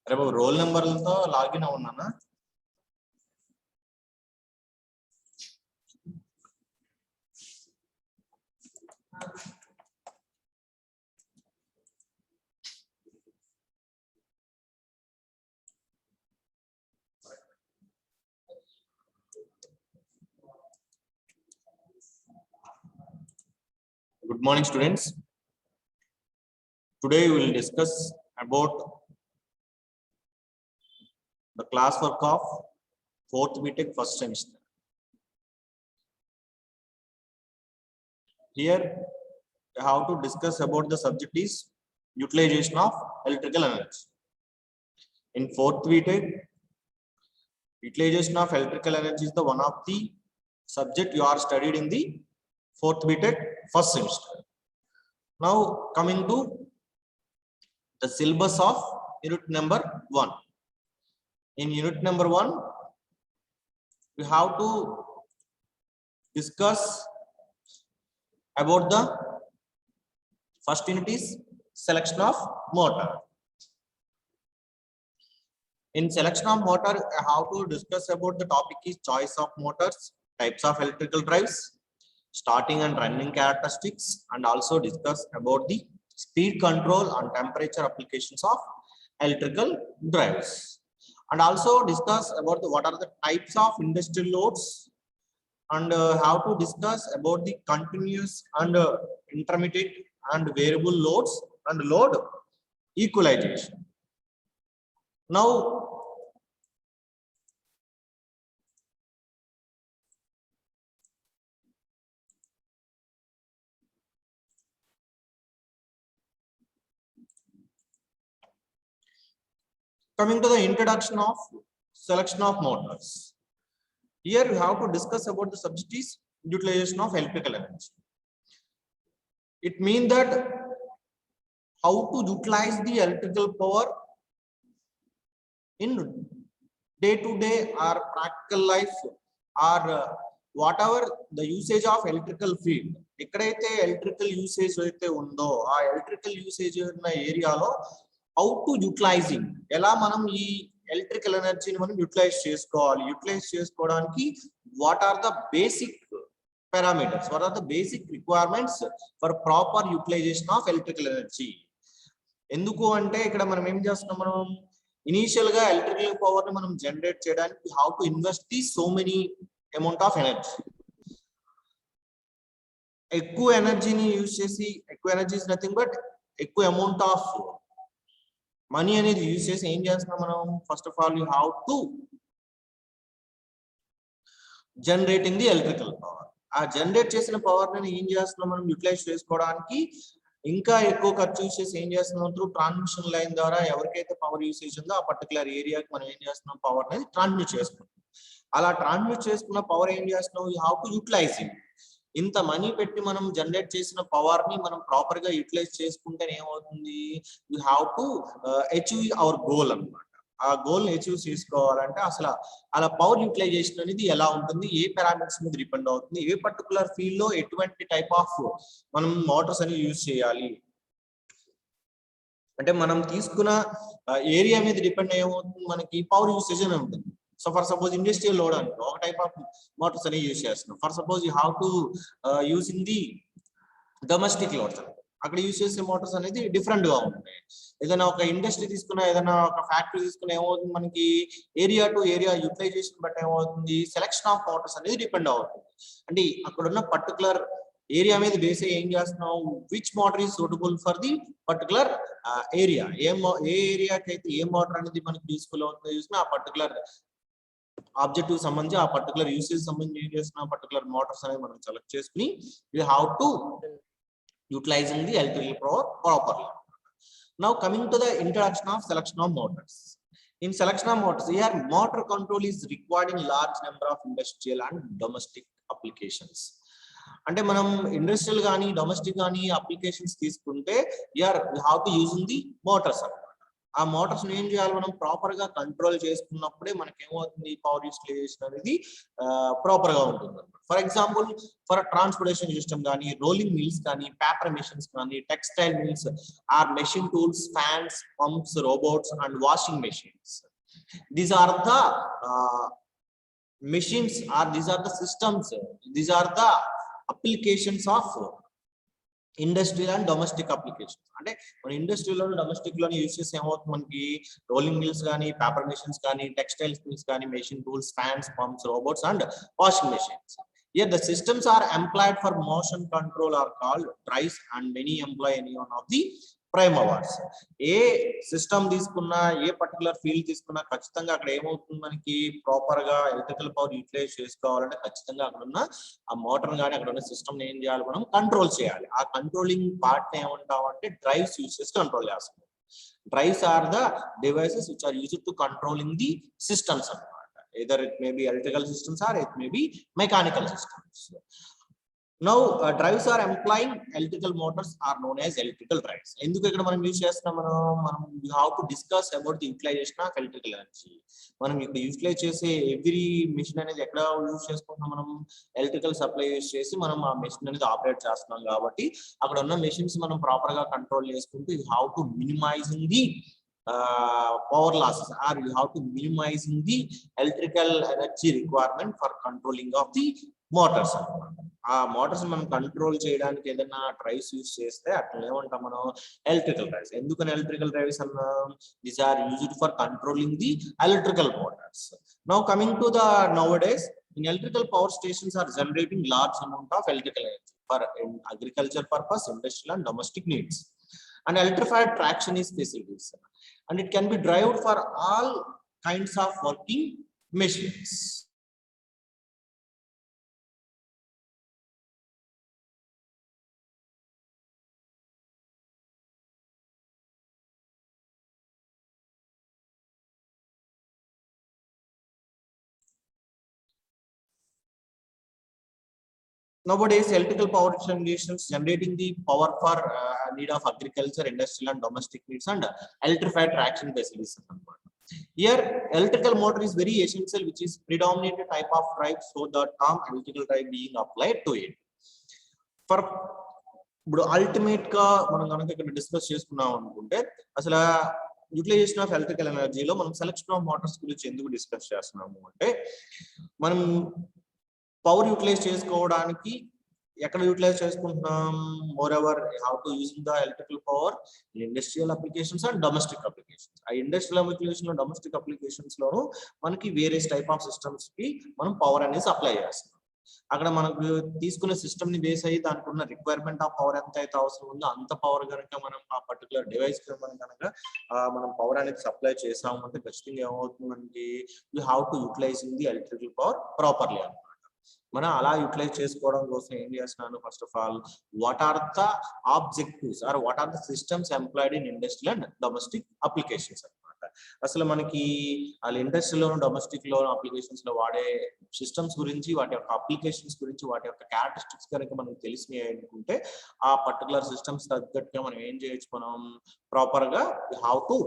అరే బాబు రోల్ నెంబర్లతో లాగిన్ అవునానా? Good morning, students. Today we will discuss about the classwork of 4th BTech first semester. Here we have to discuss about the subject is utilization of electrical energy. In 4th BTech, utilization of electrical energy is the one of the subject you are studied in the 4th BTech first semester. Now coming to the syllabus of unit number 1. In unit number 1, we have to discuss about the first unit is selection of motor. In selection of motor, I have to discuss about the topic is choice of motors, types of electrical drives, starting and running characteristics, and also discuss about the speed control and temperature applications of electrical drives, and also discuss about what are the types of industrial loads, and how to discuss about the continuous and intermittent and variable loads and load equalization. Now coming to the introduction of selection of motors. Here we have to discuss about the subject is utilization of electrical energy. It means that how to utilize the electrical power in day-to-day or practical life, or whatever the usage of electrical field. ఎక్కడైతే electrical usage అయితే ఉందో ఆ electrical usage ఉన్న ఏరియాలో how to utilising, ఎలా మనం ఈ electrical ఎనర్జీని మనం యూటిలైజ్ చేసుకోవాలి, యూటిలైజ్ చేసుకోవడానికి what are the basic parameters, what are the basic requirements for proper utilization of electrical energy. ఎందుకు అంటే ఇక్కడ మనం ఏం చేస్తున్నాం, మనం ఇనీషియల్ గా ఎలక్ట్రికల్ పవర్ ని మనం జనరేట్ చేయడానికి how to invest the so many amount of energy. ఎక్కువ ఎనర్జీని యూజ్ చేసి, ఎక్కువ ఎనర్జీ ఇస్ నథింగ్ బట్ ఎక్కువ అమౌంట్ ఆఫ్ మనీ అనేది యూజ్ చేసి ఏం చేస్తున్నాం మనం, first of all you have to generating the electrical power. ఆ జనరేట్ చేసిన పవర్ ని ఏం చేస్తున్నాం మనం యూటిలైజ్ చేసుకోవడానికి ఇంకా ఎక్కువ ఖర్చు యూజ్ చేసి ఏం చేస్తున్నాం, త్రూ ట్రాన్స్మిషన్ లైన్ ద్వారా ఎవరికైతే పవర్ యూసేజ్ ఉందో ఆ పర్టికులర్ ఏరియాకి మనం ఏం చేస్తున్నాం, పవర్ అనేది ట్రాన్స్మిట్ చేసుకుంటాం. అలా ట్రాన్స్మిట్ చేసుకున్న పవర్ ఏం చేస్తున్నాం, you have to utilize it. ఇంత మనీ పెట్టి మనం జనరేట్ చేసిన పవర్ ని మనం ప్రాపర్ గా యూటిలైజ్ చేసుకుంటే ఏమవుతుంది, you have to achieve hour goal అన్నమాట. ఆ గోల్ అచీవ్ చేసుకోవాలంటే అసలు అలా పవర్ యూటిలైజేషన్ అనేది ఎలా ఉంటుంది, ఏ పారామీటర్స్ మీద డిపెండ్ అవుతుంది, ఏ పర్టికులర్ ఫీల్డ్ లో ఎటువంటి టైప్ ఆఫ్ మనం మోటార్స్ అని యూజ్ చేయాలి అంటే మనం తీసుకున్న ఏరియా మీద డిపెండ్ ఏమవుతుంది, మనకి పవర్ యూసేజ్ అని ఉంటుంది. So for suppose industrial load అంటే ఒక టైప్ ఆఫ్ మోటార్స్ అనేవి యూజ్ చేస్తున్నాం. For suppose you have to use in the domestic loads, అక్కడ యూజ్ చేసే మోటార్స్ అనేది డిఫరెంట్ గా ఉంటాయి. ఏదైనా ఒక ఇండస్ట్రీ తీసుకున్నా, ఏదైనా ఒక ఫ్యాక్టరీ తీసుకున్నా ఏమవుతుంది, మనకి ఏరియా టు ఏరియా యూటిలైజేషన్ బట్టి ఏమవుతుంది, సెలెక్షన్ ఆఫ్ మోటార్స్ అనేది డిపెండ్ అవుతుంది. అంటే అక్కడ ఉన్న పర్టికులర్ ఏరియా మీద బేస్ ఏం చేస్తున్నాం, which motor is suitable for the particular area. ఏ ఏరియాకి అయితే ఏ మోటార్ అనేది మనకి యూస్ఫుల్ అవుతుందో చూసినా ఆ పర్టికులర్ ఆబ్జెక్టివ్ సంబంధించి, ఆ పర్టికులర్ యూసేజ్ సంబంధించి ఏం చేస్తున్నా పర్టికులర్ మోటార్స్ అనేది మనం సెలెక్ట్ చేసుకుని you have to utilizing the electrical power properly. Now coming to the introduction of selection of motors. In selection of motors, here motor control is required in large number of industrial and domestic applications. అంటే మనం industrial కానీ domestic కానీ applications తీసుకుంటే your you have to using the motors అన్నమాట. ఆ Motors ఏం చేయాలి, మనం ప్రాపర్ గా కంట్రోల్ చేసుకున్నప్పుడే మనకి ఏమవుతుంది, పవర్ యూటిలైజేషన్ అనేది ప్రాపర్ గా ఉంటుంది. For example, for transportation system కానీ, రోలింగ్ మిల్స్ కానీ, పేపర్ మెషిన్స్ కానీ, textile mills or machine tools, fans, pumps, robots and washing machines. These are the machines, or these are the systems, these are the applications of industrial and domestic applications. అంటే మన ఇండస్ట్రీలో domestic లోని use చేసే ఏమవుతుంది, మనకి rolling mills కానీ, paper machines కానీ, textiles mills కానీ, machine tools, fans, pumps, robots and washing machines. Here the systems are employed for motion control are called drives, and many employ any one of the prime movers. A system తీసుకున్నా, ఏ particular field తీసుకున్నా ఖచ్చితంగా అక్కడ ఏమవుతుంది, మనకి proper గా electrical power utilise చేసుకోవాలంటే ఖచ్చితంగా అక్కడ ఉన్న ఆ మోటార్ కానీ, అక్కడ ఉన్న సిస్టమ్ ఏం చేయాలి, మనం కంట్రోల్ చేయాలి. ఆ కంట్రోలింగ్ పార్ట్ ఏమంటామంటే డ్రైవ్స్ యూజ్ చేసి కంట్రోల్ చేస్తాం. Drives are the devices which are used to controlling the systems. Either it may be electrical systems or it may be mechanical systems. Now drives are employing electrical motors are known as electrical drives. ఎందుకు ఇక్కడ మనం use చేస్తున్నాం, మనం we have to discuss about the utilization of electrical energy. మనం ఇక్కడ utilise చేసే every machine అనేది ఎక్కడ యూజ్ చేసుకుంటున్నాం, మనం ఎలక్ట్రికల్ సప్లై యూజ్ చేసి మనం ఆ మెషిన్ అనేది ఆపరేట్ చేస్తున్నాం. కాబట్టి అక్కడ ఉన్న మెషిన్స్ మనం ప్రాపర్ గా కంట్రోల్ చేసుకుంటూ you have to minimizing the power losses, or you have to minimizing the electrical energy requirement for controlling of the motors. ఆ మోటార్స్ మనం కంట్రోల్ చేయడానికి ఏదైనా డ్రైవ్స్ యూజ్ చేస్తే అట్లా ఏమంటాం మనం, ఎలక్ట్రికల్ డ్రైవ్స్. ఎందుకని ఎలక్ట్రికల్ డ్రైవ్స్ అన్నా, these are used for controlling the electrical motors. Now coming to the nowadays, in electrical power stations are generating large amount of electrical energy for agriculture purpose, industrial and domestic needs. And electrified traction is facilities, and it can be derived for all kinds of working machines. Nowadays, electrical power stations generating the power for need of agriculture, industrial and domestic needs, and electrified traction facilities. Here, electrical motor is very essential, which is predominant type of drive, so the term electrical drive being applied to it. For ఇప్పుడు ultimate గా మనం కనుక ఇక్కడ discuss చేసుకున్నాం అనుకుంటే, అసలు utilisation of electrical ఎనర్జీలో మనం సెలక్షన్ ఆఫ్ మోటార్స్ గురించి ఎందుకు డిస్కస్ చేస్తున్నాము అంటే, మనం పవర్ యూటిలైజ్ చేసుకోవడానికి ఎక్కడ యూటిలైజ్ చేసుకుంటున్నాం, more ever how to using the electrical power in industrial applications and domestic applications. ఆ ఇండస్ట్రియల్ అప్లికేషన్ లో, డొమెస్టిక్ అప్లికేషన్స్ లోను మనకి వేరియస్ టైప్ ఆఫ్ సిస్టమ్స్ కి మనం పవర్ అనేది సప్లై చేస్తున్నాం. అక్కడ మనకు తీసుకునే సిస్టమ్ ని బేస్ అయ్యి దానికి ఉన్న రిక్వైర్మెంట్ ఆఫ్ పవర్ ఎంత అయితే అవసరం ఉందో అంత పవర్ కనుక మనం ఆ పర్టికులర్ డివైస్ కి మనం కనుక మనం పవర్ అనేది సప్లై చేసాము అంటే ఖచ్చితంగా ఏమవుతుంది, మనకి you have to utilizing the electrical power properly అనమాట. మనం అలా యూటిలైజ్ చేసుకోవడం కోసం ఏం చేస్తున్నాను, first of all what are the objectives or what are the systems employed in industrial and domestic applications అనమాట. అసలు మనకి వాళ్ళ ఇండస్ట్రీలోను, డొమెస్టిక్ లో అప్లికేషన్స్ లో వాడే సిస్టమ్స్ గురించి, వాటి యొక్క అప్లికేషన్స్ గురించి, వాటి యొక్క క్యారెక్టరిస్టిక్స్ కనుక మనకు తెలిసినాయి అనుకుంటే ఆ పర్టికులర్ సిస్టమ్స్ తగ్గట్టుగా మనం ఏం చేయొచ్చు, మనం ప్రాపర్ గా how to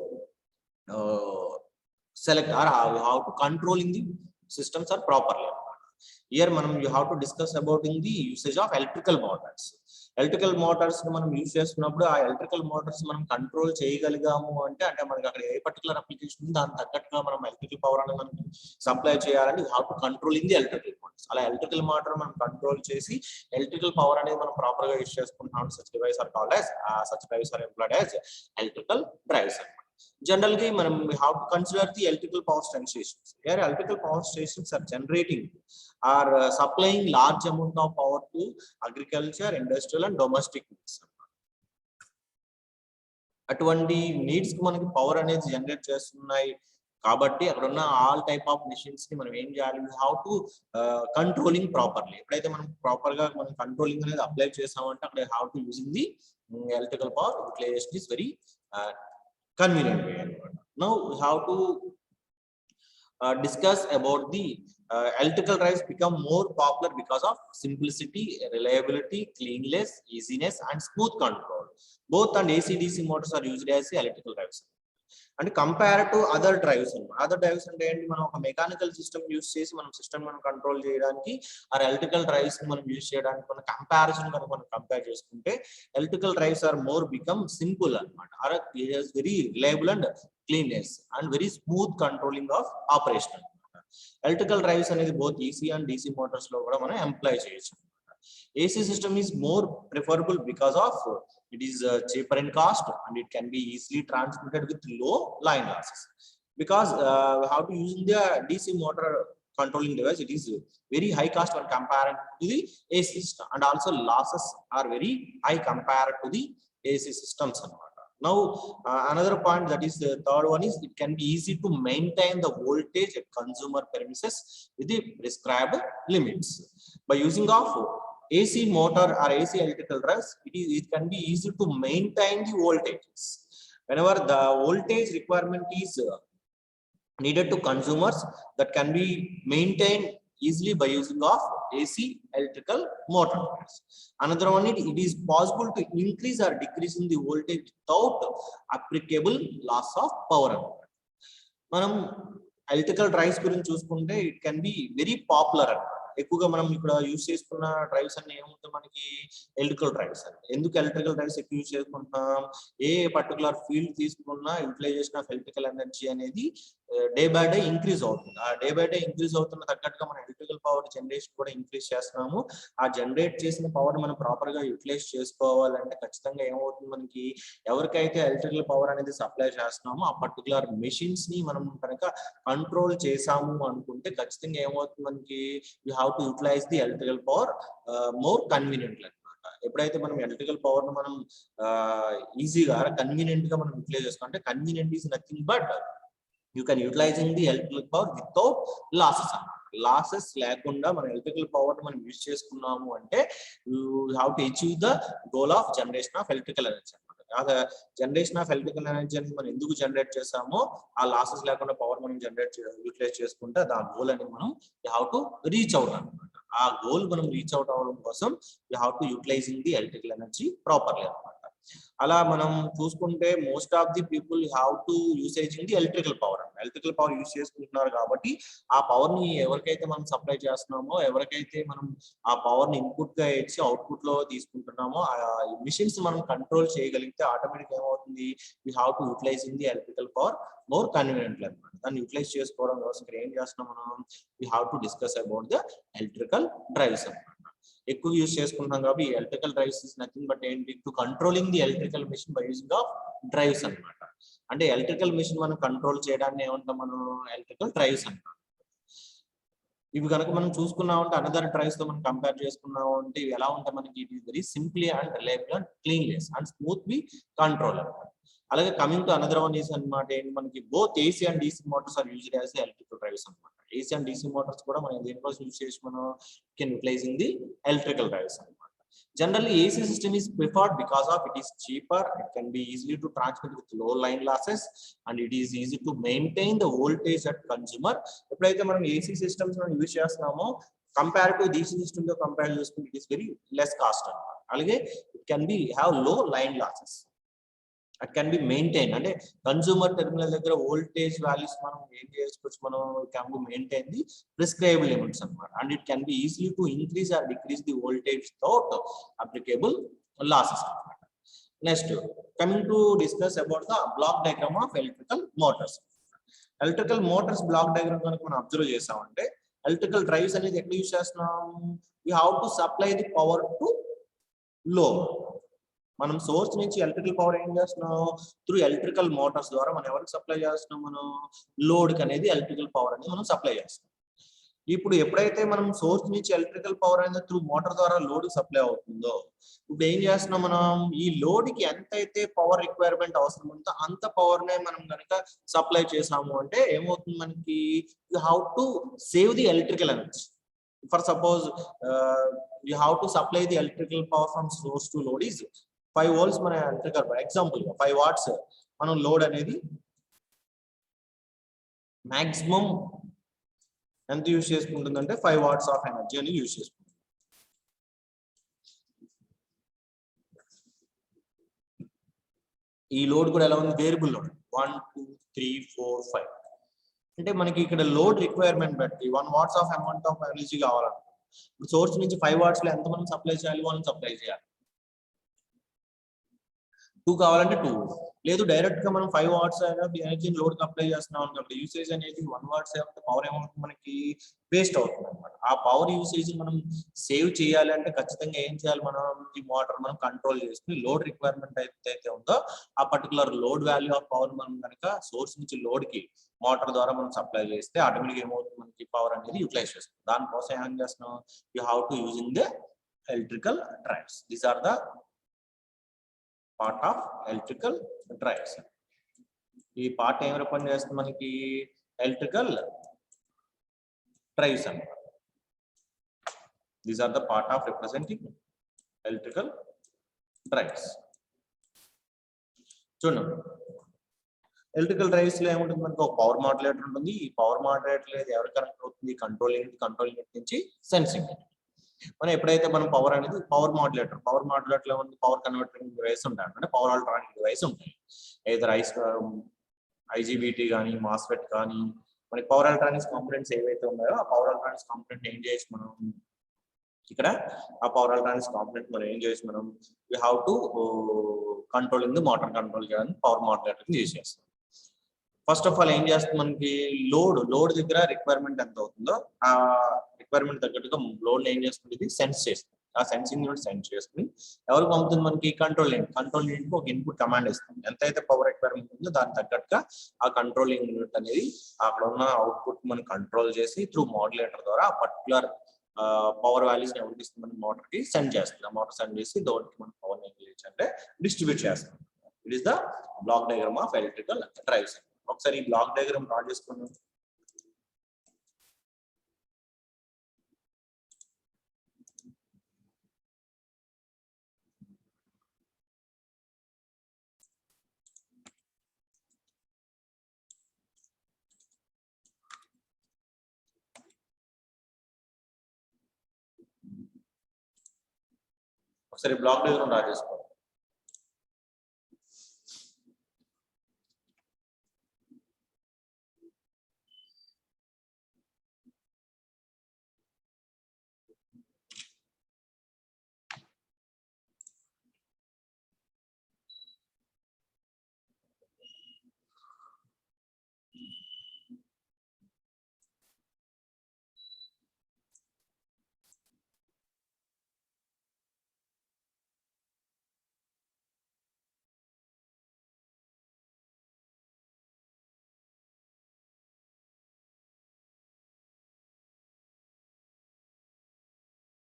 select or how to controlling the systems or properly. Here మనం you have to discuss about in the usage of electrical motors. Electrical Motors మనం యూజ్ చేస్తున్నప్పుడు ఆ ఎలక్ట్రికల్ మోటార్స్ మనం కంట్రోల్ చేయగలిగాము అంటే మనకి అక్కడ ఏ పర్టికులర్ అప్లికేషన్ ఉంది దాని తగ్గట్టుగా మనం ఎలక్ట్రికల్ పవర్ అనేది మనం సప్లై చేయాలని you have to control in the electrical Motors. అలా ఎలక్ట్రికల్ మోటార్ మనం కంట్రోల్ చేసి ఎలక్ట్రికల్ పవర్ అనేది మనం ప్రాపర్ గా యూజ్ చేసుకుంటున్నాం. Such device are called as such device are employed as electrical drives. Generally, we have to consider the electrical power stations. Here, electrical power stations are generating or supplying large amount of power to agriculture, industrial, and domestic needs. అటువంటి needs కి మనకి power అనేది generate చేస్తున్నాయి కాబట్టి అక్కడ ఉన్న all type of machines ని మనం ఏం చేయాలి, హౌ టు కంట్రోలింగ్ ప్రాపర్లీ. ఎప్పుడైతే మనం ప్రాపర్ గా మనం కంట్రోలింగ్ అనేది అప్లై చేసామంటే అక్కడ how to using the electrical power utilization is very convenient way. Now we have to discuss about the electrical drives become more popular because of simplicity, reliability, cleanliness, easiness, and smooth control. Both and AC/DC motors are used as electrical drives. అంటే compare to other drives అన్నమాట. Other drives అంటే ఏంటి, మనం ఒక mechanical system use చేసి మనం system మనం control చేయడానికి ఆ ఎలక్ట్రికల్ డ్రైవ్స్ మనం యూస్ చేయడానికి మన కంపారిజన్ కనుక మనం కంపేర్ చేసుకుంటే electrical drives are more become simple అన్నమాట. Are it is very reliable and cleanness and very smooth controlling of operation అన్నమాట. ఎలక్ట్రికల్ డ్రైవ్స్ అనేది both AC and DC motors లో కూడా మనం ఎంప్లాయ్ చేయొచ్చు. AC system is more preferable because of it is cheaper in cost and it can be easily transmitted with low line losses. Because how to use the DC motor controlling device, it is very high cost when compared to the AC system, and also losses are very high compared to the AC systems. Now another point, that is the third one, is it can be easy to maintain the voltage at consumer premises with the prescribed limits. By using of AC motor or AC electrical drives, it can be easy to maintain the voltages. Whenever the voltage requirement is needed to consumers, that can be maintained easily by using of AC electrical motor. Another one, it is possible to increase or decrease in the voltage without applicable loss of power. మనం electrical drives గురించి చూసుకుంటే it can be very popular అన్నమాట. ఎక్కువగా మనం ఇక్కడ use చేసుకున్న drives అన్ని ఏముంటాయి మనకి, ఎలక్ట్రికల్ డ్రైవ్స్ అని. ఎందుకు ఎలక్ట్రికల్ డ్రైవ్స్ ఎక్కువ యూజ్ చేసుకుంటున్నాం, ఏ పర్టికులర్ ఫీల్డ్ తీసుకున్నా యూటిలైజేషన్ ఆఫ్ ఎలక్ట్రికల్ ఎనర్జీ అనేది డే బై డే ఇంక్రీజ్ అవుతుంది. ఆ డే బై డే ఇంక్రీజ్ అవుతున్న తగ్గట్టుగా మనం ఎలక్ట్రికల్ పవర్ జనరేషన్ కూడా ఇంక్రీజ్ చేస్తున్నాము. ఆ జనరేట్ చేసిన పవర్ మనం ప్రాపర్ గా యూటిలైజ్ చేసుకోవాలంటే ఖచ్చితంగా ఏమవుతుంది, మనకి ఎవరికైతే ఎలక్ట్రికల్ పవర్ అనేది సప్లై చేస్తున్నామో ఆ పర్టికులర్ మెషిన్స్ ని మనం కనుక కంట్రోల్ చేసాము అనుకుంటే ఖచ్చితంగా ఏమవుతుంది, మనకి you have to utilize the electrical power more conveniently అనమాట. ఎప్పుడైతే మనం ఎలక్ట్రికల్ పవర్ ను మనం ఈజీగా కన్వీనియంట్ గా మనం యూటిలైజ్ చేసుకుంటే, convenient is nothing but you can utilizing the electrical power without losses. Losses లేకుండా మనం ఎలక్ట్రికల్ పవర్ మనం యూజ్ చేసుకున్నాము అంటే you have to achieve the goal of generation of electrical energy అనమాట. జనరేషన్ ఆఫ్ ఎలక్ట్రికల్ ఎనర్జీ అనేది మనం ఎందుకు generate చేసామో, ఆ లాసెస్ లేకుండా పవర్ మనం యూటిలైజ్ చేసుకుంటే ఆ గోల్ అనేది మనం you have to reach out అనమాట. ఆ గోల్ మనం రీచ్ అవుట్ అవ్వడం కోసం you have to utilizing the electrical energy properly అనమాట. అలా మనం చూసుకుంటే most of the people have to usaging the electrical power. Electrical power use చేసుకుంటున్నారు కాబట్టి ఆ పవర్ ని ఎవరికైతే మనం సప్లై చేస్తున్నామో, ఎవరికైతే మనం ఆ పవర్ ని ఇన్పుట్ గా ఇచ్చి అవుట్పుట్ లో తీసుకుంటున్నామో, ఆ మిషన్స్ మనం కంట్రోల్ చేయగలిగితే ఆటోమేటిక్ ఏమవుతుంది, we have to utilizing the electrical power more conveniently అనమాట. దాన్ని యూటిలైజ్ చేసుకోవడం కోసం ఇక్కడ ఏం చేస్తున్నాం మనం, we have to discuss about the electrical drives అనమాట. ఎక్కువ యూజ్ చేసుకుంటున్నాం కాబట్టి ఈ electrical drives is nothing but ఏంటి, to controlling the electrical machine by using of drives అనమాట. అంటే ఎలక్ట్రికల్ మెషిన్ మనం కంట్రోల్ చేయడాన్ని ఏమంటాం మనం, ఎలక్ట్రికల్ డ్రైవ్స్ అంటాం. ఇవి కనుక మనం చూసుకున్నామంటే అనదర్ డ్రైవ్స్ తో మనం కంపేర్ చేసుకున్నాం అంటే ఇవి ఎలా ఉంటాయి మనకి, it is very simply and reliable and cleanless and smoothly control అనమాట. అలాగే coming to another one is అనమాట ఏంటి, మనకి both AC and DC motors are used as electrical drives అనమాట. ఏసీ అండ్ డీసీ మోటార్స్ కూడా మనం దేనికోసం యూజ్ చేసి మనం can utilizing the electrical drives అనమాట. Generally, AC system is preferred because of it is cheaper, it can be easily to transmit with low line losses, and it is easy to maintain the voltage at consumer. ఎప్పుడైతే మనం AC systems use చేస్తున్నామో compare to DC system తో compare చేసుకుంటే it is very less cost అనమాట. అలాగే it can be have low line losses, it can be maintain. అంటే consumer terminal దగ్గర voltage values మనం ఏం చేసుకోవచ్చు, మనం can be maintain the prescribed limits అనమాట. And it can be easily to increase or decrease the voltage without applicable losses అనమాట. Next coming to discuss about the block diagram of electrical Motors. Electrical Motors block diagram కనుక మనం observe చేసామంటే, electrical drives అనేది ఎక్కడ use చేస్తున్నాం, you have to supply the power to లో. మనం source నుంచి ఎలక్ట్రికల్ పవర్ ఏం చేస్తున్నాం, త్రూ ఎలక్ట్రికల్ మోటార్స్ ద్వారా మనం ఎవరికి సప్లై చేస్తున్నాం, మనం లోడ్ కి అనేది ఎలక్ట్రికల్ పవర్ అనేది మనం సప్లై చేస్తున్నాం. ఇప్పుడు ఎప్పుడైతే మనం సోర్స్ నుంచి ఎలక్ట్రికల్ పవర్ అనేది త్రూ మోటార్ ద్వారా లోడ్ సప్లై అవుతుందో, ఇప్పుడు ఏం చేస్తున్నాం మనం, ఈ లోడ్ కి ఎంత అయితే పవర్ రిక్వైర్మెంట్ అవసరం ఉందో అంత పవర్ నే మనం కనుక సప్లై చేసాము అంటే ఏమవుతుంది మనకి, you have to save the electrical energy. For suppose you have to supply the electrical power from source to load is 5 volts మన ఎలక్ట్రికల్ ఎగ్జాంపుల్ 5 watts మనం లోడ్ అనేది మాక్సిమం ఎంత యూజ్ చేసుకుంటుందంటే 5 watts ఆఫ్ ఎనర్జీ అని use చేసుకుంటుంది. ఈ load కూడా ఎలా ఉంది, వేరియబుల్ లోడ్. 1 2 3 4 5 అంటే మనకి ఇక్కడ లోడ్ రిక్వైర్మెంట్ బట్టి 1 watts of amount of energy కావాలనుకో ఇప్పుడు సోర్స్ నుంచి 5 వాట్స్ లో ఎంత మనం సప్లై చేయాలి 1 సప్లై చేయాలి 2 కావాలంటే 2 లేదు డైరెక్ట్ గా మనం 5 వాట్స్ ఎనర్జీని లోడ్ కి అప్లై చేస్తున్నాం అనుకోండి యూసేజ్ అనేది 1 వాట్స్ పవర్ అమౌంట్ మనకి వేస్ట్ అవుతుంది అనమాట ఆ పవర్ యూసేజ్ మనం సేవ్ చేయాలి అంటే ఖచ్చితంగా ఏం చేయాలి మనం ఈ మోటార్ మనం కంట్రోల్ చేసుకుని లోడ్ రిక్వైర్మెంట్ అయితే ఉందో ఆ particular load value of power మనం కనుక సోర్స్ నుంచి లోడ్ కి మోటార్ ద్వారా మనం సప్లై చేస్తే ఆటోమేటిక్ ఏమవుతుంది మనకి పవర్ అనేది యూటిలైజ్ చేస్తుంది దానికోసం ఏం చేస్తున్నాం you have to using the electrical drives these are the part of electrical drives ఈ పార్ట్ ఏం రిప్రజెంట్ చేస్తుంది మనకి ఎలక్ట్రికల్ డ్రైవ్స్ అన్నమాట these are the part of representing electrical drives చూడండి ఎలక్ట్రికల్ డ్రైవ్స్ లో ఏముంటుంది మనకి ఒక పవర్ మాడ్యులేటర్ ఉంటుంది ఈ పవర్ మాడ్యులేటర్ ఎవరు కనెక్ట్ అవుతుంది కంట్రోల్ యూనిట్ నుంచి సెన్సింగ్ మనం ఎప్పుడైతే మనం పవర్ అనేది పవర్ మాడ్యులేటర్ లో పవర్ కన్వర్టింగ్ డివైస్ ఉంటాయి అంటే పవర్ ఆల్టర్నేటింగ్ డివైస్ ఉంటాయి ఏదైతే ఐజీబీటీ కానీ మాస్ఫెట్ కానీ మనకి పవర్ ఎలక్ట్రానిక్స్ కాంపోనెంట్స్ ఏవైతే ఉన్నాయో ఆ పవర్ ఎలక్ట్రానిక్స్ కాంపోనెంట్ ఏం చేసి మనం ఇక్కడ ఆ పవర్ ఎలక్ట్రానిక్స్ కాంపోనెంట్ మనం ఏం చేసి మనం we have to controlling motor control చేయడానికి పవర్ మాడ్యులేటర్ యూజ్ చేస్తాం ఫస్ట్ ఆఫ్ ఆల్ ఏం చేస్తుంది మనకి లోడ్ దగ్గర రిక్వైర్మెంట్ ఎంత అవుతుందో ఆ రిక్వైర్మెంట్ తగ్గట్టుగా లోడ్ ఏం చేస్తుంది ఇది సెన్స్ చేస్తుంది ఆ సెన్సింగ్ యూనిట్ సెన్స్ చేసుకుని ఎవరికి పంపుతుంది మనకి కంట్రోల్ యూనిట్ ఒక ఇన్పుట్ కమాండ్ ఇస్తుంది ఎంతైతే పవర్ రిక్వైర్మెంట్ ఉందో దానికి తగ్గట్టుగా ఆ కంట్రోలింగ్ యూనిట్ అనేది అక్కడ ఉన్న అవుట్పుట్ మనం కంట్రోల్ చేసి త్రూ మాడ్యులేటర్ ద్వారా ఆ పర్టికులర్ పవర్ వాల్యూస్ ఎవరికి ఇస్తుంది మన మోటార్ కి సెండ్ చేస్తుంది ఆ మోటార్ సెండ్ చేసి దానికి మన పవర్ అంటే డిస్ట్రిబ్యూట్ చేస్తాం it is the block diagram of electrical drives ఒకసారి ఈ బ్లాక్ డయాగ్రామ్ డ్రా చేసుకున్నాం ఒకసారి బ్లాక్ డయాగ్రామ్ డ్రా చేసుకోండి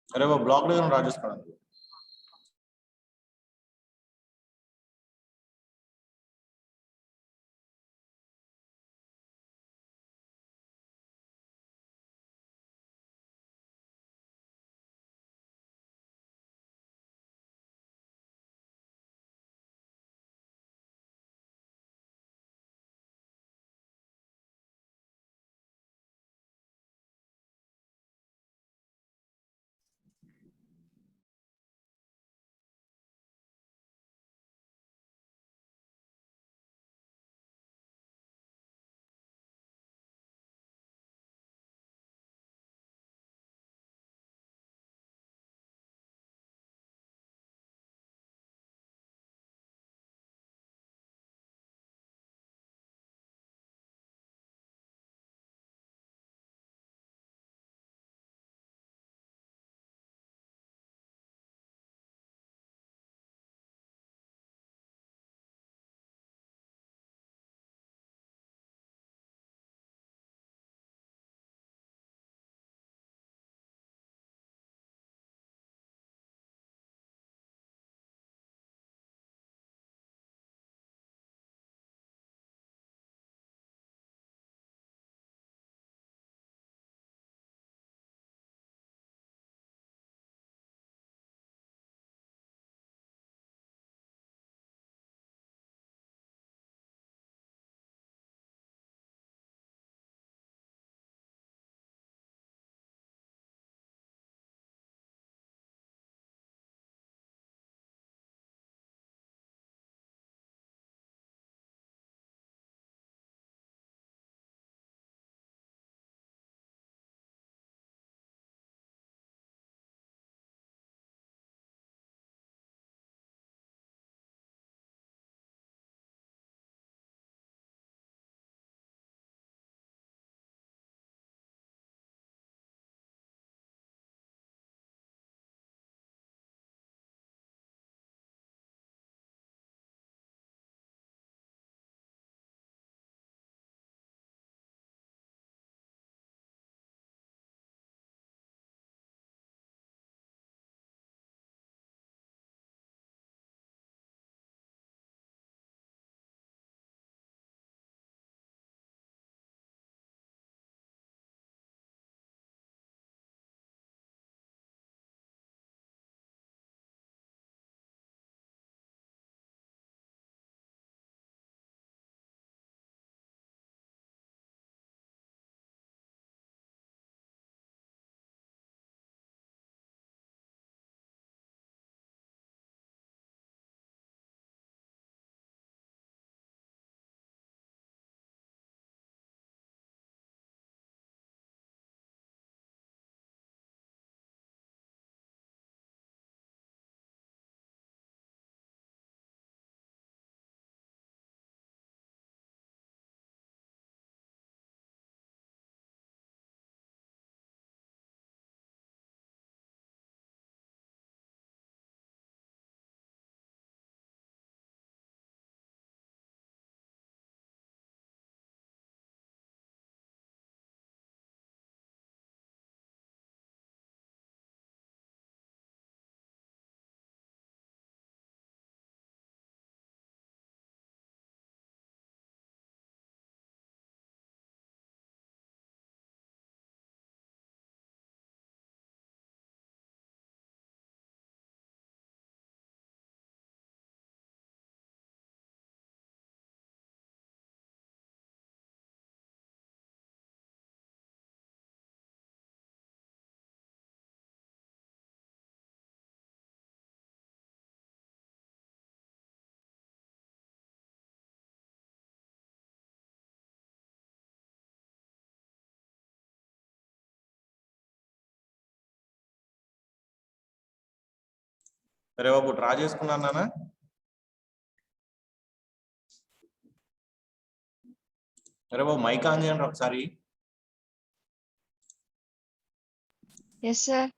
अरे वो ब्लॉक डायग्राम राजेश करा అరే బాబు డ్రా చేసుకున్నాను నాన్న. అరే బాబు మైక్ ఆన్ చేయండి ఒకసారి. Yes, sir.